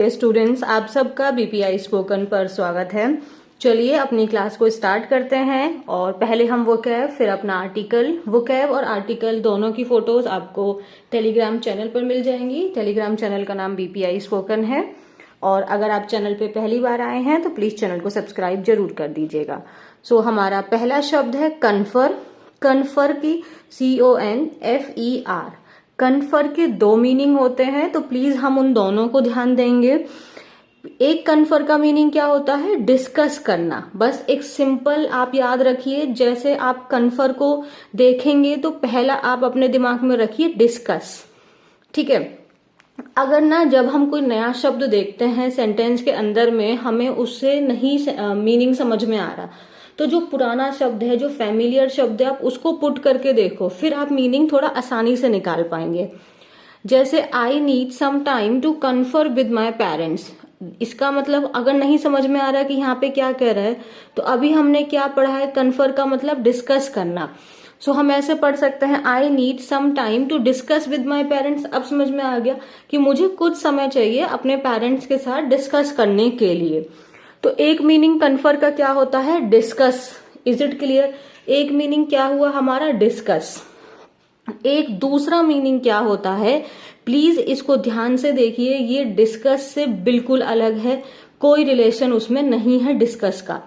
Students, आप सबका BPI spoken पर स्वागत है। चलिए अपनी क्लास को स्टार्ट करते हैं। और पहले हम वोकैब, फिर अपना आर्टिकल। वोकैब और आर्टिकल दोनों की फोटोज आपको टेलीग्राम चैनल पर मिल जाएंगी। टेलीग्राम चैनल का नाम बीपीआई स्पोकन है। और अगर आप चैनल पे पहली बार आए हैं तो प्लीज चैनल को सब्सक्राइब जरूर कर दीजिएगा। हमारा पहला शब्द है कन्फर। कन्फर की CONFER। कन्फर के दो मीनिंग होते हैं, तो प्लीज हम उन दोनों को ध्यान देंगे। एक कन्फर का मीनिंग क्या होता है? डिस्कस करना। बस एक सिंपल आप याद रखिए, जैसे आप कन्फर को देखेंगे तो पहला आप अपने दिमाग में रखिए डिस्कस। ठीक है। अगर ना जब हम कोई नया शब्द देखते हैं सेंटेंस के अंदर में, हमें उससे नहीं मीनिंग समझ में आ रहा, तो जो पुराना शब्द है, जो फैमिलियर शब्द है, आप उसको पुट करके देखो, फिर आप मीनिंग थोड़ा आसानी से निकाल पाएंगे। जैसे I need some time to confer with my parents. इसका मतलब अगर नहीं समझ में आ रहा कि यहाँ पे क्या कह रहा है, तो अभी हमने क्या पढ़ा है? कन्फर का मतलब डिस्कस करना। हम ऐसे पढ़ सकते हैं, I need some time to discuss with my parents. अब समझ में आ गया कि मुझे कुछ समय चाहिए अपने पेरेंट्स के साथ डिस्कस करने के लिए। तो एक मीनिंग कन्फर का क्या होता है? डिस्कस। Is it clear? एक मीनिंग क्या हुआ हमारा? डिस्कस। एक दूसरा मीनिंग क्या होता है, प्लीज इसको ध्यान से देखिए। ये डिस्कस से बिल्कुल अलग है, कोई रिलेशन उसमें नहीं है डिस्कस का।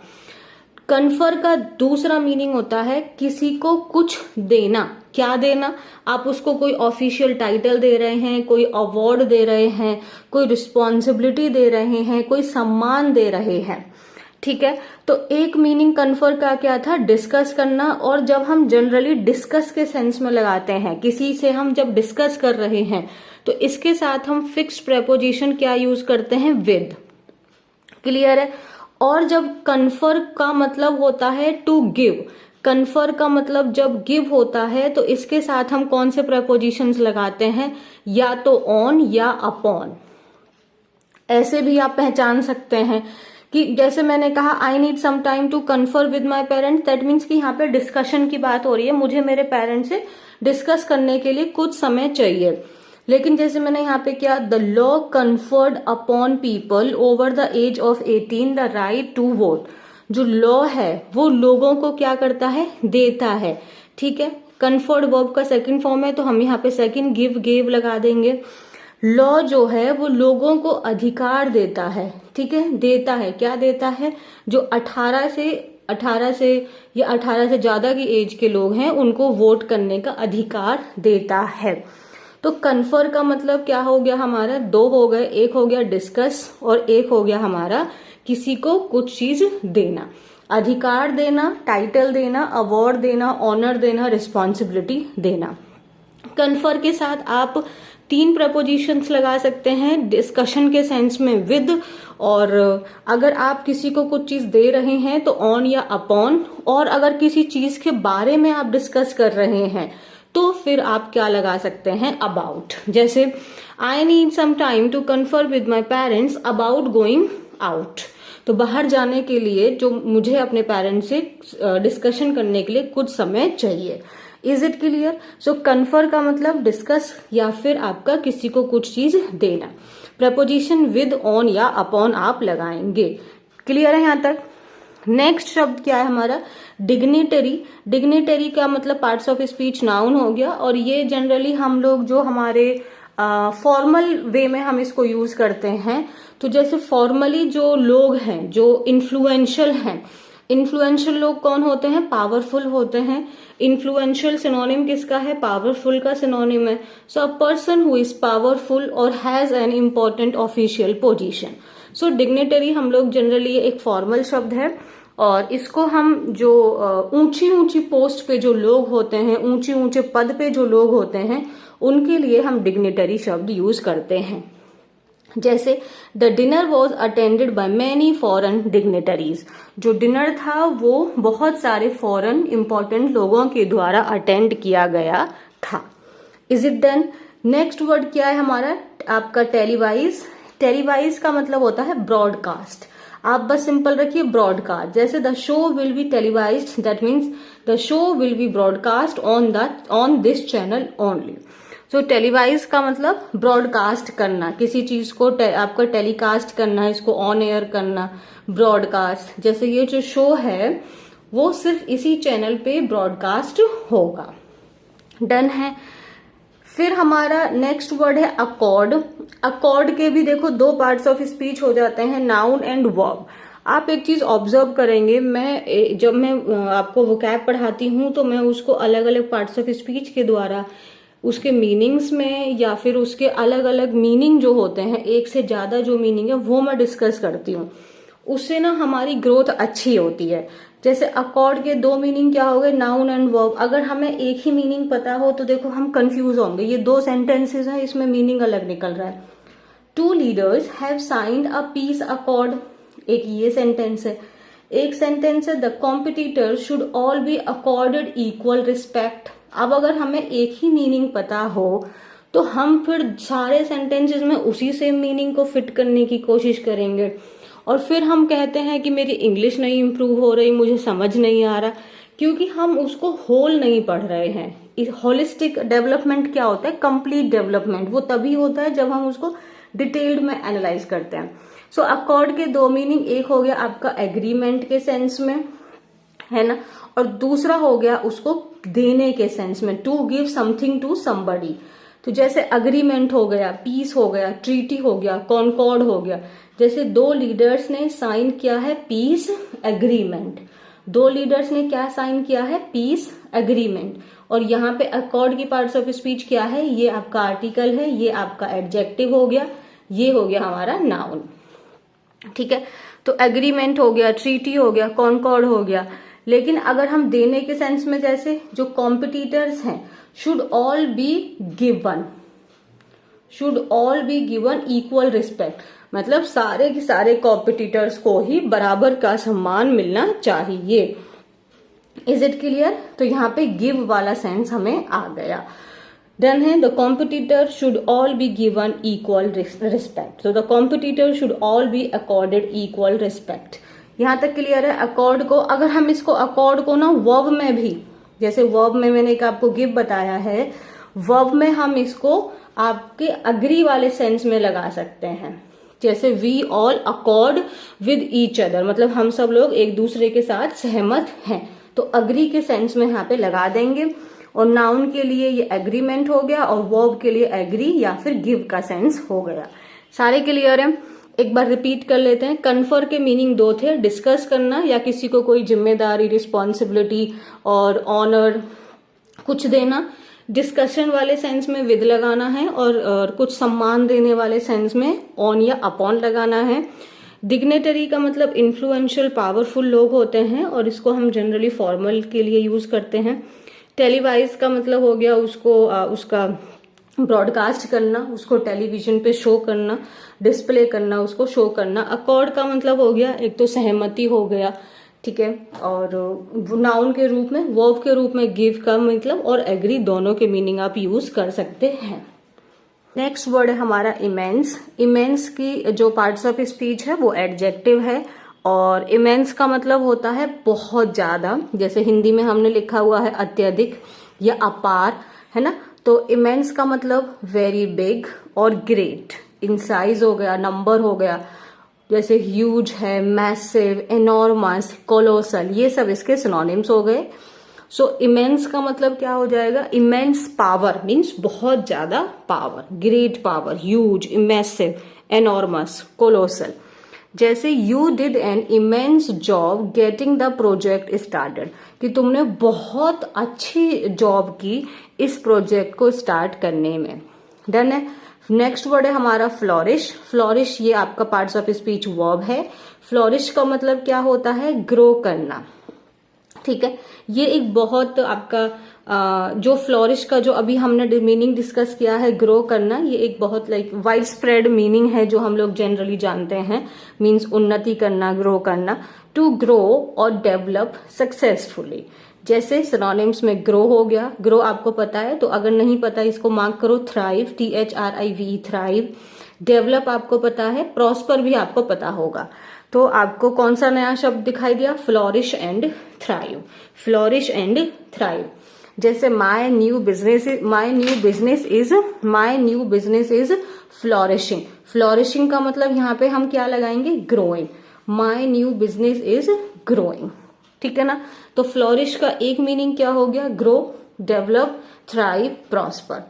कन्फर का दूसरा मीनिंग होता है किसी को कुछ देना। क्या देना? आप उसको कोई ऑफिशियल टाइटल दे रहे हैं, कोई अवार्ड दे रहे हैं, कोई रिस्पॉन्सिबिलिटी दे रहे हैं, कोई सम्मान दे रहे हैं। ठीक है। तो एक मीनिंग कन्फर का क्या था? डिस्कस करना। और जब हम जनरली डिस्कस के सेंस में लगाते हैं, किसी से हम जब डिस्कस कर रहे हैं, तो इसके साथ हम फिक्स्ड प्रेपोजिशन क्या यूज करते हैं? विद। क्लियर है? और जब कन्फर का मतलब होता है टू गिव, कन्फर का मतलब जब गिव होता है, तो इसके साथ हम कौन से प्रेपोजिशंस लगाते हैं? या तो ऑन या अपॉन। ऐसे भी आप पहचान सकते हैं कि जैसे मैंने कहा I need some time to confer with my parents, that means कि यहाँ पे डिस्कशन की बात हो रही है, मुझे मेरे पेरेंट्स से डिस्कस करने के लिए कुछ समय चाहिए। लेकिन जैसे मैंने यहाँ पे क्या, the law conferred upon people over the age of 18 the right to vote. जो लॉ है वो लोगों को क्या करता है? देता है। ठीक है। कन्फर्ड वर्ब का सेकंड फॉर्म है, तो हम यहाँ पे सेकंड गिव गेव लगा देंगे। लॉ जो है वो लोगों को अधिकार देता है। ठीक है। देता है। क्या देता है? जो 18 से या 18 से ज्यादा की एज के लोग हैं, उनको वोट करने का अधिकार देता है। तो कन्फर का मतलब क्या हो गया हमारा? दो हो गए। एक हो गया डिस्कस और एक हो गया हमारा किसी को कुछ चीज देना। अधिकार देना, टाइटल देना, अवार्ड देना, ऑनर देना, रिस्पॉन्सिबिलिटी देना। कन्फर के साथ आप 3 प्रपोजिशंस लगा सकते हैं डिस्कशन के सेंस में विद, और अगर आप किसी को कुछ चीज दे रहे हैं तो ऑन या अपॉन, और अगर किसी चीज के बारे में आप डिस्कस कर रहे हैं तो फिर आप क्या लगा सकते हैं? अबाउट। जैसे I need some time to confer with my parents about going out. तो बाहर जाने के लिए जो मुझे अपने पेरेंट्स से डिस्कशन करने के लिए कुछ समय चाहिए। Is it clear? कन्फर का मतलब डिस्कस या फिर आपका किसी को कुछ चीज देना। प्रपोजिशन विद, ऑन या अपॉन आप लगाएंगे। क्लियर है यहाँ तक? नेक्स्ट शब्द क्या है हमारा? डिग्निटरी। डिग्निटरी का मतलब पार्ट्स ऑफ स्पीच नाउन हो गया, और ये जनरली हम लोग जो हमारे फॉर्मल वे में हम इसको यूज करते हैं। तो जैसे फॉर्मली जो लोग हैं, जो इन्फ्लुएंशियल हैं, इन्फ्लुएंशियल लोग कौन होते हैं? पावरफुल होते हैं। इन्फ्लुएंशियल सिनोनिम किसका है? पावरफुल का सिनोनिम है। A person who is powerful और has an important official position. Dignitary हम लोग जनरली एक फॉर्मल शब्द है, और इसको हम जो ऊंची ऊंची पोस्ट पे जो लोग होते हैं, ऊंचे ऊंचे पद पे जो लोग होते हैं, उनके लिए हम डिग्निटरी शब्द यूज करते हैं। जैसे the dinner was attended by many foreign dignitaries. जो डिनर था वो बहुत सारे फॉरेन इंपॉर्टेंट लोगों के द्वारा अटेंड किया गया था। Is it done? Next word क्या है हमारा? आपका टेलीवाइज। टेलीवाइज का मतलब होता है ब्रॉडकास्ट। आप बस सिंपल रखिए ब्रॉडकास्ट। जैसे the show will be televised, that means the show will be broadcast on this channel only. तो टेलीवाइज का मतलब ब्रॉडकास्ट करना, किसी चीज को आपका टेलीकास्ट करना, इसको ऑन एयर करना, ब्रॉडकास्ट। जैसे ये जो शो है वो सिर्फ इसी चैनल पे ब्रॉडकास्ट होगा। डन है। फिर हमारा नेक्स्ट वर्ड है अकॉर्ड। अकॉर्ड के भी देखो दो पार्ट्स ऑफ स्पीच हो जाते हैं, नाउन एंड वर्ब। आप एक चीज ऑब्जर्व करेंगे, जब मैं आपको वोकैब पढ़ाती हूँ तो मैं उसको अलग अलग पार्ट्स ऑफ स्पीच के द्वारा उसके मीनिंग्स में या फिर उसके अलग अलग मीनिंग जो होते हैं, एक से ज्यादा जो मीनिंग है वो मैं डिस्कस करती हूँ। उससे ना हमारी ग्रोथ अच्छी होती है। जैसे अकॉर्ड के दो मीनिंग क्या हो गए, नाउन एंड वर्ब। अगर हमें एक ही मीनिंग पता हो तो देखो हम कंफ्यूज होंगे, ये दो सेंटेंसेस हैं, इसमें मीनिंग अलग निकल रहा है। 2 leaders have signed a peace accord, एक ये सेंटेंस है। एक सेंटेंस है the competitor should all be accorded equal respect. अब अगर हमें एक ही मीनिंग पता हो तो हम फिर सारे सेंटेंसेस में उसी सेम मीनिंग को फिट करने की कोशिश करेंगे। और फिर हम कहते हैं कि मेरी इंग्लिश नहीं इंप्रूव हो रही, मुझे समझ नहीं आ रहा, क्योंकि हम उसको होल नहीं पढ़ रहे हैं। होलिस्टिक डेवलपमेंट क्या होता है, कंप्लीट डेवलपमेंट वो तभी होता है जब हम उसको डिटेल्ड में एनालाइज करते हैं। सो अकॉर्ड के दो मीनिंग, एक हो गया आपका एग्रीमेंट के सेंस में, है ना, और दूसरा हो गया उसको देने के सेंस में, to give something to somebody. तो जैसे अग्रीमेंट हो गया, पीस हो गया, ट्रीटी हो गया, कॉन्कॉर्ड हो गया। जैसे दो लीडर्स ने साइन किया है पीस एग्रीमेंट, दो लीडर्स ने क्या साइन किया है, पीस एग्रीमेंट। और यहाँ पे अकॉर्ड की पार्ट्स ऑफ स्पीच क्या है, ये आपका आर्टिकल है, ये आपका एडजेक्टिव हो गया, ये हो गया हमारा नाउन। ठीक है, तो एग्रीमेंट हो गया, ट्रीटी हो गया, कॉन्कॉर्ड हो गया। लेकिन अगर हम देने के सेंस में, जैसे जो कॉम्पिटिटर्स हैं, should all be given, should all be given equal respect, मतलब सारे के सारे कॉम्पिटिटर्स को ही बराबर का सम्मान मिलना चाहिए। Is it clear? तो यहाँ पे गिव वाला सेंस हमें आ गया। डन है। The competitor should all be given equal respect, तो the competitor should all be accorded equal respect. यहाँ तक क्लियर है। अकॉर्ड को, अगर हम इसको अकॉर्ड को ना वर्ब में भी, जैसे वर्ब में मैंने एक आपको गिव बताया है, वर्ब में हम इसको आपके अग्री वाले सेंस में लगा सकते हैं। जैसे we all accord with each other, मतलब हम सब लोग एक दूसरे के साथ सहमत हैं, तो अग्री के सेंस में यहाँ पे लगा देंगे। और नाउन के लिए ये एग्रीमेंट हो गया और वर्ब के लिए एग्री या फिर गिव का सेंस हो गया। सारे क्लियर है? एक बार रिपीट कर लेते हैं। कन्फर के मीनिंग दो थे, डिस्कस करना या किसी को कोई जिम्मेदारी, रिस्पॉन्सिबिलिटी और ऑनर कुछ देना। डिस्कशन वाले सेंस में विद लगाना है और कुछ सम्मान देने वाले सेंस में ऑन या अपॉन लगाना है। डिग्नेटरी का मतलब इन्फ्लुएंशियल पावरफुल लोग होते हैं और इसको हम जनरली फॉर्मल के लिए यूज करते हैं। टेलीवाइज का मतलब हो गया उसको उसका ब्रॉडकास्ट करना, उसको टेलीविजन पे शो करना, डिस्प्ले करना, उसको शो करना। अकॉर्ड का मतलब हो गया एक तो सहमति हो गया, ठीक है, और नाउन के रूप में, वर्ब के रूप में गिव का मतलब और एग्री, दोनों के मीनिंग आप यूज कर सकते हैं। नेक्स्ट वर्ड है हमारा इमेंस। इमेंस की जो पार्ट्स ऑफ स्पीच है वो एडजेक्टिव है और इमेंस का मतलब होता है बहुत ज्यादा। जैसे हिंदी में हमने लिखा हुआ है अत्यधिक या अपार, है ना, तो इमेंस का मतलब वेरी बिग और ग्रेट। इन साइज हो गया, नंबर हो गया, जैसे ह्यूज है, मैसिव, एनॉर्मस, कोलोसल, ये सब इसके सिनोनिम्स हो गए। सो इमेंस का मतलब क्या हो जाएगा, इमेंस पावर मीन्स बहुत ज्यादा power, great power, huge, immense, enormous, colossal. जैसे you did an immense job getting the project started, कि तुमने बहुत अच्छी जॉब की इस प्रोजेक्ट को स्टार्ट करने में। डन है। नेक्स्ट वर्ड है हमारा फ्लोरिश। फ्लोरिश ये आपका पार्ट्स ऑफ स्पीच वर्ब है। फ्लोरिश का मतलब क्या होता है, ग्रो करना, ठीक है। ये एक बहुत आपका जो फ्लोरिश का जो अभी हमने मीनिंग डिस्कस किया है, ग्रो करना, ये एक बहुत लाइक वाइड स्प्रेड मीनिंग है जो हम लोग जनरली जानते हैं। मीन्स उन्नति करना, ग्रो करना। टू ग्रो और डेवलप सक्सेसफुली। जैसे सिनोनिम्स में ग्रो हो गया, ग्रो आपको पता है, तो अगर नहीं पता इसको मार्क करो, थ्राइव, THRIVE, थ्राइव। डेवलप आपको पता है, प्रॉस्पर भी आपको पता होगा। तो आपको कौन सा नया शब्द दिखाई दिया, flourish and thrive, flourish and thrive. जैसे my new business is flourishing. Flourishing का मतलब यहाँ पे हम क्या लगाएंगे, growing. My new business is growing, ठीक है ना। तो फ्लोरिश का एक मीनिंग क्या हो गया, ग्रो, डेवलप, थ्राइव, प्रॉस्पर।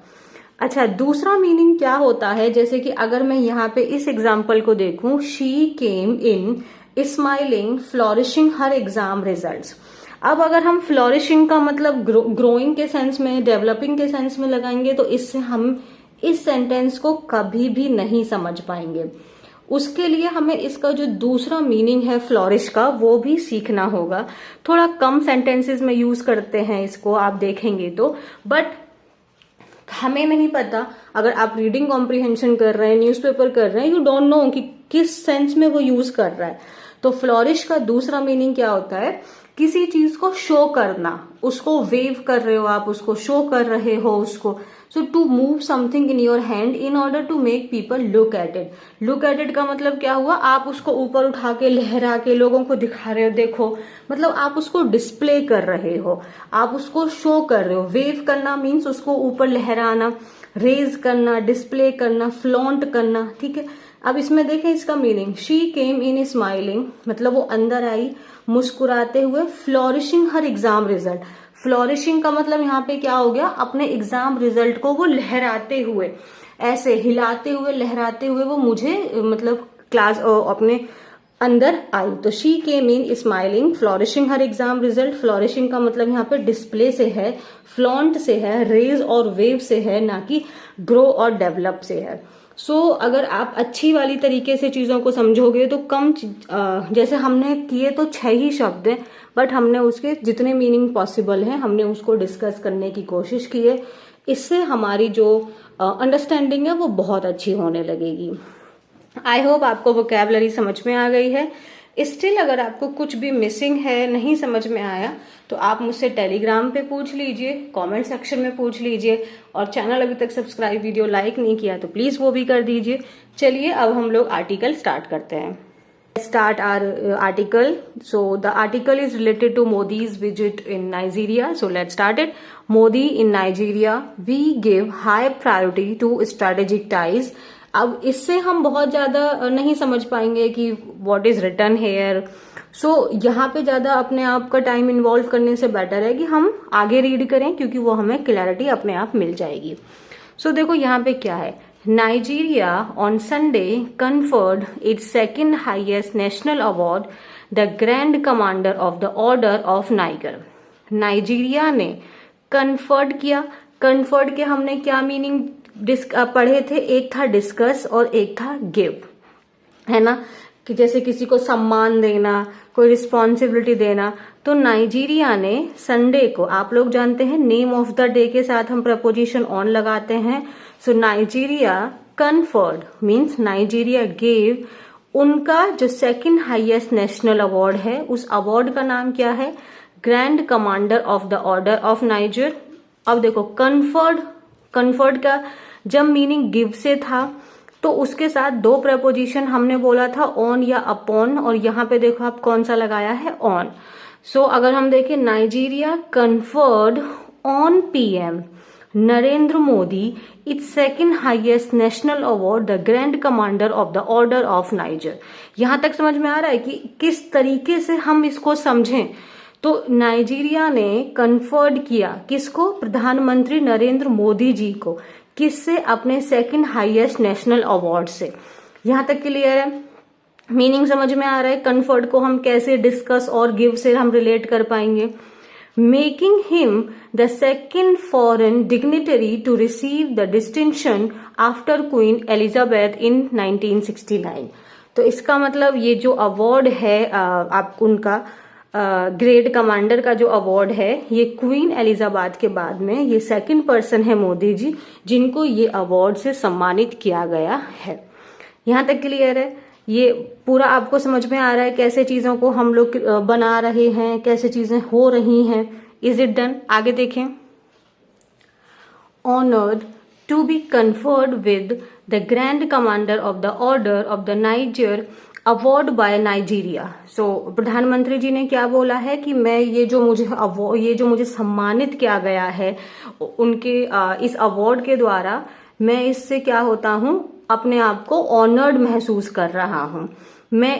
अच्छा, दूसरा मीनिंग क्या होता है, जैसे कि अगर मैं यहाँ पे इस एग्जाम्पल को देखूं, she came in smiling flourishing her exam results. अब अगर हम फ्लोरिशिंग का मतलब ग्रोइंग के सेंस में, डेवलपिंग के सेंस में लगाएंगे तो इससे हम इस सेंटेंस को कभी भी नहीं समझ पाएंगे। उसके लिए हमें इसका जो दूसरा मीनिंग है फ्लोरिश का, वो भी सीखना होगा। थोड़ा कम सेंटेंसेस में यूज करते हैं इसको, आप देखेंगे तो, बट हमें नहीं पता। अगर आप रीडिंग कॉम्प्रिहेंशन कर रहे हैं, न्यूज़पेपर कर रहे हैं, यू डोंट नो कि किस सेंस में वो यूज कर रहा है। तो फ्लोरिश का दूसरा मीनिंग क्या होता है, किसी चीज को शो करना, उसको वेव कर रहे हो आप, उसको शो कर रहे हो उसको। So to move something in your hand in order to make people look at it. Look at it का मतलब क्या हुआ, आप उसको ऊपर उठा के, लहरा के लोगों को दिखा रहे हो, देखो, मतलब आप उसको डिस्प्ले कर रहे हो, आप उसको शो कर रहे हो। वेव करना मीन्स उसको ऊपर लहराना, रेज करना, डिस्प्ले करना, फ्लॉन्ट करना, ठीक है। अब इसमें देखें इसका meaning, she came in smiling मतलब वो अंदर आई मुस्कुराते हुए, फ्लोरिशिंग हर एग्जाम रिजल्ट। फ्लोरिशिंग का मतलब यहाँ पे क्या हो गया, अपने एग्जाम रिजल्ट को वो लहराते हुए, ऐसे हिलाते हुए, लहराते हुए वो मुझे मतलब क्लास अपने अंदर आई। तो she came in smiling flourishing her exam result. Flourishing का मतलब यहाँ पे डिस्प्ले से है, फ्लॉन्ट से है, रेज और वेव से है, ना कि ग्रो और डेवलप से है। सो अगर आप अच्छी वाली तरीके से चीजों को समझोगे तो जैसे हमने किए तो 6 ही शब्द हैं, बट हमने उसके जितने मीनिंग पॉसिबल हैं हमने उसको डिस्कस करने की कोशिश की है। इससे हमारी जो अंडरस्टैंडिंग है वो बहुत अच्छी होने लगेगी। आई होप आपको वोकैबुलरी समझ में आ गई है। स्टिल अगर आपको कुछ भी मिसिंग है, नहीं समझ में आया, तो आप मुझसे टेलीग्राम पे पूछ लीजिए, कमेंट सेक्शन में पूछ लीजिए, और चैनल अभी तक सब्सक्राइब, वीडियो लाइक नहीं किया तो प्लीज वो भी कर दीजिए। चलिए अब हम लोग आर्टिकल स्टार्ट करते हैं। Start our article. So the article is related to Modi's visit in Nigeria. So let's start it. Modi in Nigeria, we give high priority to strategic ties. अब इससे हम बहुत ज्यादा नहीं समझ पाएंगे कि what is written here. So यहाँ पे ज्यादा अपने आप का टाइम इन्वॉल्व करने से बेटर है कि हम आगे रीड करें, क्योंकि वो हमें क्लैरिटी अपने आप मिल जाएगी। सो देखो यहाँ पे क्या है, Nigeria on Sunday conferred its second highest national award, the Grand Commander of the Order of Niger. Nigeria ने कन्फर्ड किया। कन्फर्ड के हमने क्या मीनिंग पढ़े थे, एक था डिस्कस और एक था गिव, है ना, कि जैसे किसी को सम्मान देना, कोई रिस्पॉन्सिबिलिटी देना। तो नाइजीरिया ने संडे को, आप लोग जानते हैं नेम ऑफ द डे के साथ हम प्रपोजिशन ऑन लगाते हैं। So Nigeria conferred means Nigeria gave उनका जो सेकंड हाईएस्ट नेशनल अवार्ड है, उस अवार्ड का नाम क्या है, grand Commander of the Order of niger. अब देखो कन्फर्ड का जब मीनिंग गिव से था तो उसके साथ 2 प्रपोजिशन हमने बोला था, ऑन या अपॉन, और यहाँ पे देखो आप कौन सा लगाया है, ऑन। सो अगर हम देखें, Nigeria conferred on PM Narendra Modi it's second highest national award the Grand Commander of the Order of niger. यहां तक समझ में आ रहा है कि किस तरीके से हम इसको समझें। तो नाइजीरिया ने कन्फर्ड किया किसको, प्रधानमंत्री नरेंद्र मोदी जी को, किससे, अपने सेकंड हाईएस्ट नेशनल अवार्ड से। यहां तक क्लियर है, मीनिंग समझ में आ रहा है। कन्फर्ड को हम कैसे डिस्कस और गिव से हम रिलेट कर पाएंगे। Making him the second foreign dignitary to receive the distinction after Queen Elizabeth in 1969। तो इसका मतलब ये जो अवार्ड है आप उनका ग्रेट कमांडर का जो अवार्ड है, ये क्वीन एलिजाबेथ के बाद में ये सेकंड पर्सन है मोदी जी, जिनको ये अवार्ड से सम्मानित किया गया है। यहां तक क्लियर है, ये पूरा आपको समझ में आ रहा है कैसे चीजों को हम लोग बना रहे हैं, कैसे चीजें हो रही हैं। Is it done? आगे देखें। Honoured to be conferred with the Grand Commander of the Order of the Niger award by Nigeria. So प्रधानमंत्री जी ने क्या बोला है कि मैं ये जो मुझे सम्मानित किया गया है उनके इस अवार्ड के द्वारा, मैं इससे क्या होता हूँ, अपने आप को ऑनर्ड महसूस कर रहा हूँ।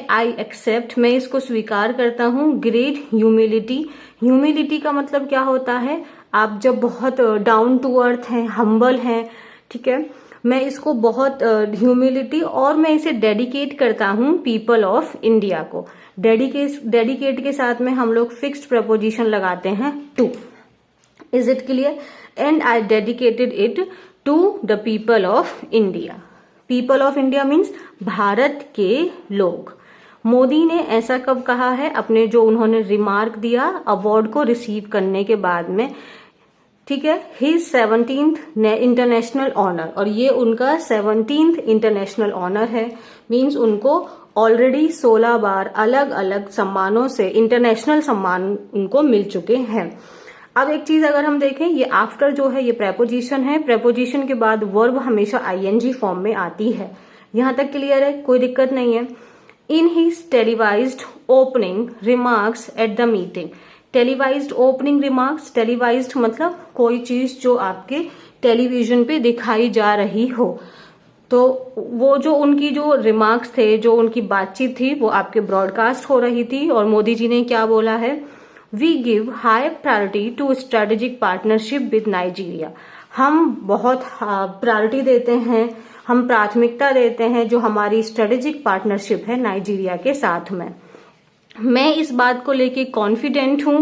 आई एक्सेप्ट, मैं इसको स्वीकार करता हूँ। ग्रेट ह्यूमिलिटी का मतलब क्या होता है, आप जब बहुत डाउन टू अर्थ हैं, हम्बल हैं, ठीक है, मैं इसको बहुत ह्यूमिलिटी, और मैं इसे डेडिकेट करता हूँ पीपल ऑफ इंडिया को। डेडिकेट के साथ में हम लोग फिक्स्ड प्रपोजिशन लगाते हैं to. Is it clear? And I dedicated it to the people of India. People of India means Bharat के लोग। मोदी ने ऐसा कब कहा है? अपने जो उन्होंने रिमार्क दिया अवार्ड को रिसीव करने के बाद में, ठीक है, हिज 17th इंटरनेशनल ऑनर, और ये उनका 17th इंटरनेशनल ऑनर है। मीन्स उनको ऑलरेडी 16 बार अलग अलग सम्मानों से इंटरनेशनल सम्मान उनको मिल चुके हैं। अब एक चीज अगर हम देखें, ये आफ्टर जो है ये प्रेपोजिशन है। प्रेपोजिशन के बाद वर्ब हमेशा आईएनजी फॉर्म में आती है। यहां तक क्लियर है? कोई दिक्कत नहीं है। In his televised opening remarks at the meeting. Televised opening remarks, televised मतलब कोई चीज जो आपके टेलीविजन पे दिखाई जा रही हो, तो वो जो उनकी जो रिमार्क्स थे, जो उनकी बातचीत थी, वो आपके ब्रॉडकास्ट हो रही थी। और मोदी जी ने क्या बोला है? We give high priority to strategic partnership with Nigeria. हम बहुत प्रायोरिटी देते हैं, हम प्राथमिकता देते हैं जो हमारी स्ट्रेटेजिक पार्टनरशिप है नाइजीरिया के साथ में। मैं इस बात को लेके कॉन्फिडेंट हूं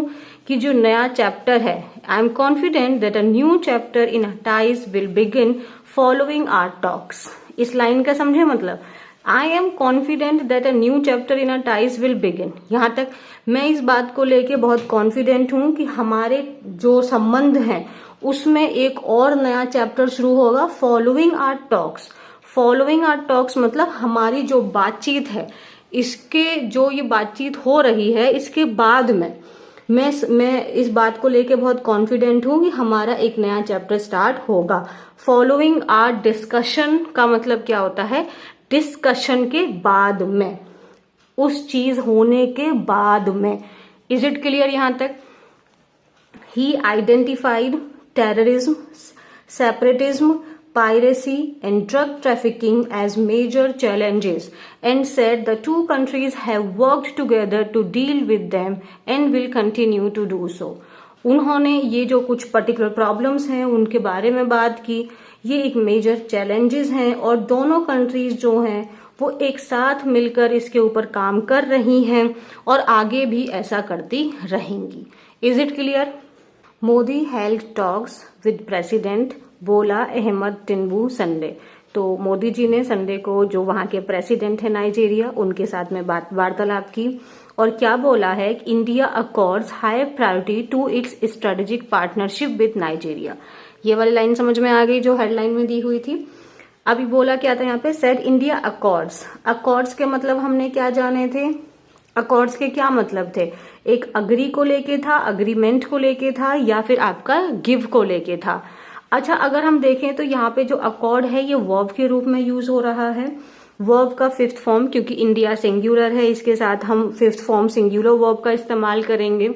कि जो नया चैप्टर है, I am confident that a new chapter in ties will begin following our talks. इस लाइन का समझे मतलब, I am confident that a new chapter in ties will begin. यहां तक मैं इस बात को लेके बहुत कॉन्फिडेंट हूं कि हमारे जो संबंध हैं उसमें एक और नया चैप्टर शुरू होगा। Following our talks, following our talks मतलब हमारी जो बातचीत है, इसके जो ये बातचीत हो रही है इसके बाद में मैं इस बात को लेके बहुत कॉन्फिडेंट हूं कि हमारा एक नया चैप्टर स्टार्ट होगा। फॉलोइंग आवर डिस्कशन का मतलब क्या होता है? डिस्कशन के बाद में, उस चीज होने के बाद में। इज इट क्लियर यहां तक? ही identified terrorism, separatism, piracy and drug trafficking as major challenges and said the two countries have worked together to deal with them and will continue to do so. उन्होंने ये जो कुछ particular problems हैं उनके बारे में बात की। ये एक मेजर चैलेंजेस हैं और दोनों कंट्रीज जो हैं वो एक साथ मिलकर इसके ऊपर काम कर रही हैं और आगे भी ऐसा करती रहेंगी। Is it clear? Modi held talks with president बोला अहमद टिनुबू संडे। तो मोदी जी ने संडे को जो वहां के प्रेसिडेंट है नाइजीरिया, उनके साथ में वार्तालाप की और क्या बोला है? India accords high priority to its strategic partnership with Nigeria. ये वाली लाइन समझ में आ गई जो हेडलाइन में दी हुई थी। अभी बोला क्या था यहाँ पे? Said India accords. अकॉर्ड्स के मतलब हमने क्या जाने थे? अकॉर्ड्स के क्या मतलब थे? एक अग्री को लेके था, अग्रीमेंट को लेके था, या फिर आपका गिव को लेके था। अच्छा, अगर हम देखें तो यहाँ पे जो अकॉर्ड है ये वर्ब के रूप में यूज हो रहा है। वर्ब का फिफ्थ फॉर्म, क्योंकि इंडिया सिंगुलर है, इसके साथ हम फिफ्थ फॉर्म सिंगुलर वर्ब का इस्तेमाल करेंगे।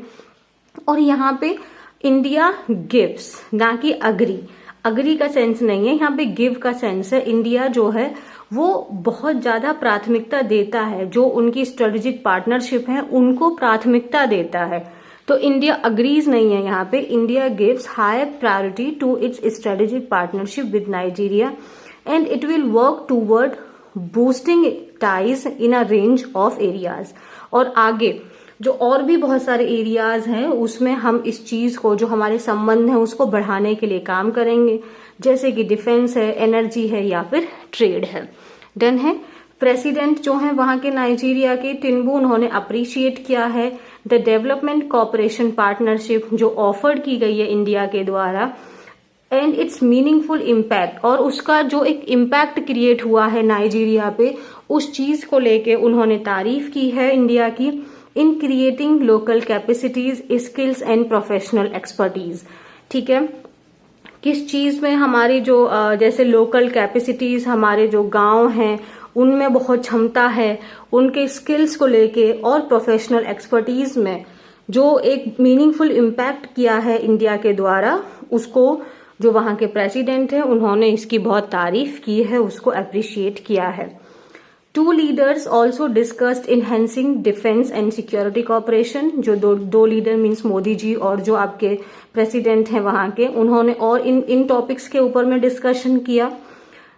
और यहाँ पे इंडिया गिव्स, ना कि अग्री। अग्री का सेंस नहीं है, यहाँ पे गिव का सेंस है। इंडिया जो है वो बहुत ज्यादा प्राथमिकता देता है, जो उनकी स्ट्रेटेजिक पार्टनरशिप है उनको प्राथमिकता देता है। तो इंडिया अग्रीज नहीं है यहाँ पे। India gives high priority to its strategic partnership with Nigeria and it will work toward boosting ties in a range of areas. और आगे जो और भी बहुत सारे एरियाज हैं उसमें हम इस चीज को, जो हमारे संबंध है, उसको बढ़ाने के लिए काम करेंगे, जैसे कि डिफेंस है, एनर्जी है, या फिर ट्रेड है। डन है। प्रेसिडेंट जो है वहां के नाइजीरिया के टिनुबू, उन्होंने अप्रिशिएट किया है द डेवलपमेंट कोऑपरेशन पार्टनरशिप जो ऑफर्ड की गई है इंडिया के द्वारा एंड इट्स मीनिंगफुल इम्पैक्ट, और उसका जो एक इम्पैक्ट क्रिएट हुआ है नाइजीरिया पे, उस चीज को लेके उन्होंने तारीफ की है इंडिया की। In creating local capacities, skills and professional expertise. ठीक है, किस चीज में हमारी जो जैसे लोकल कैपेसिटीज, हमारे जो गांव हैं उनमें बहुत क्षमता है, उनके स्किल्स को लेके और प्रोफेशनल एक्सपर्टीज में जो एक मीनिंगफुल इम्पैक्ट किया है इंडिया के द्वारा, उसको जो वहां के प्रेसिडेंट हैं उन्होंने इसकी बहुत तारीफ की है, उसको अप्रिशिएट किया है। Two leaders also discussed enhancing defence and security cooperation. जो दो लीडर मीन्स मोदी जी और जो आपके प्रेसिडेंट हैं वहां के, उन्होंने और इन टॉपिक्स के ऊपर में डिस्कशन किया।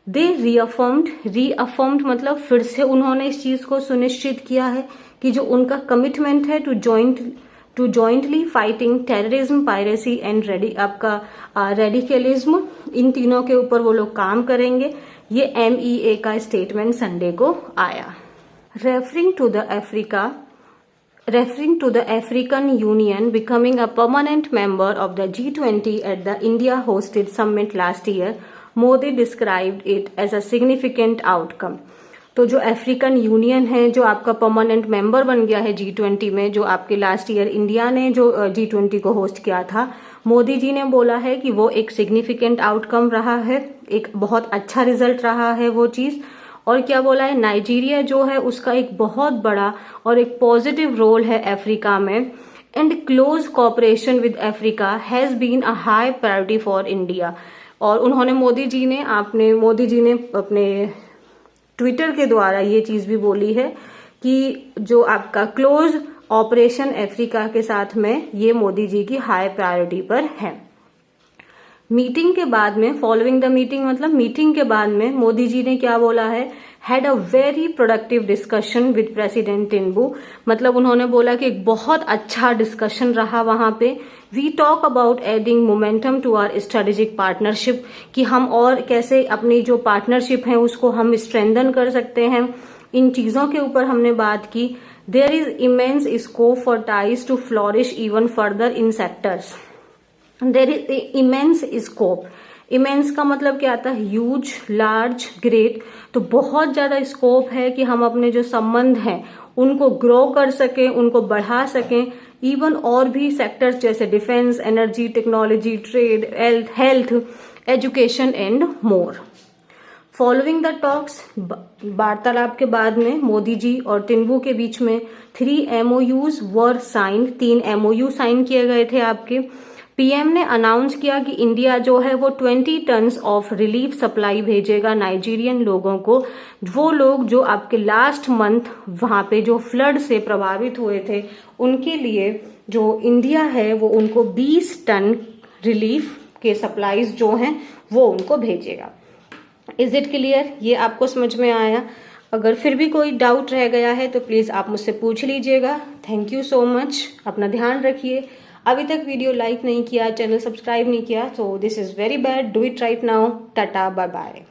दे रीअफर्म्ड मतलब फिर से उन्होंने इस चीज को सुनिश्चित किया है कि जो उनका कमिटमेंट है to jointly fighting terrorism, piracy and radicalism, इन तीनों के ऊपर वो लोग काम करेंगे। ये MEA का स्टेटमेंट संडे को आया। Referring to the African Union becoming a permanent member of the G20 at the India hosted summit last year, Modi described it as a significant outcome. तो जो अफ्रीकन यूनियन है, जो आपका परमानेंट मेंबर बन गया है G20 में, जो आपके लास्ट ईयर इंडिया ने जो G20 को होस्ट किया था, मोदी जी ने बोला है कि वो एक सिग्निफिकेंट आउटकम रहा है, एक बहुत अच्छा रिजल्ट रहा है वो चीज। और क्या बोला है, नाइजीरिया जो है उसका एक बहुत बड़ा और एक पॉजिटिव रोल है अफ्रीका में, and close cooperation with Africa has been a high priority for India. और उन्होंने मोदी जी ने अपने ट्विटर के द्वारा ये चीज भी बोली है कि जो आपका क्लोज ऑपरेशन अफ्रीका के साथ में, ये मोदी जी की हाई प्रायोरिटी पर है। मीटिंग के बाद में, फॉलोइंग द मीटिंग मतलब मीटिंग के बाद में मोदी जी ने क्या बोला है, had a very productive discussion with President Tinubu. मतलब उन्होंने बोला कि एक बहुत अच्छा डिस्कशन रहा वहां पे। We talk about adding momentum to our strategic partnership, कि हम और कैसे अपनी जो पार्टनरशिप है उसको हम स्ट्रेंथन कर सकते हैं, इन चीजों के ऊपर हमने बात की। There is immense scope for ties to flourish even further in sectors. There is immense scope, immense का मतलब क्या आता है, ह्यूज, लार्ज, ग्रेट। तो बहुत ज्यादा स्कोप है कि हम अपने जो संबंध हैं उनको ग्रो कर सकें, उनको बढ़ा सकें, इवन और भी सेक्टर्स जैसे defence, energy, technology, trade, health, education and more. Following the talks, वार्तालाप के बाद में मोदी जी और टिन्बू के बीच में 3 MOUs वर साइंड, 3 MOU साइन किए गए थे आपके। पीएम ने अनाउंस किया कि इंडिया जो है वो 20 टन्स ऑफ रिलीफ सप्लाई भेजेगा नाइजीरियन लोगों को, वो लोग जो आपके लास्ट मंथ वहां पे जो फ्लड से प्रभावित हुए थे, उनके लिए जो इंडिया है वो उनको 20 टन रिलीफ के सप्लाईज जो हैं वो उनको भेजेगा। Is it clear? ये आपको समझ में आया? अगर फिर भी कोई डाउट रह गया है तो प्लीज आप मुझसे पूछ लीजिएगा। थैंक यू सो मच, अपना ध्यान रखिए। अभी तक वीडियो लाइक नहीं किया, चैनल सब्सक्राइब नहीं किया, तो this is very bad, do it right now. Tata, bye bye.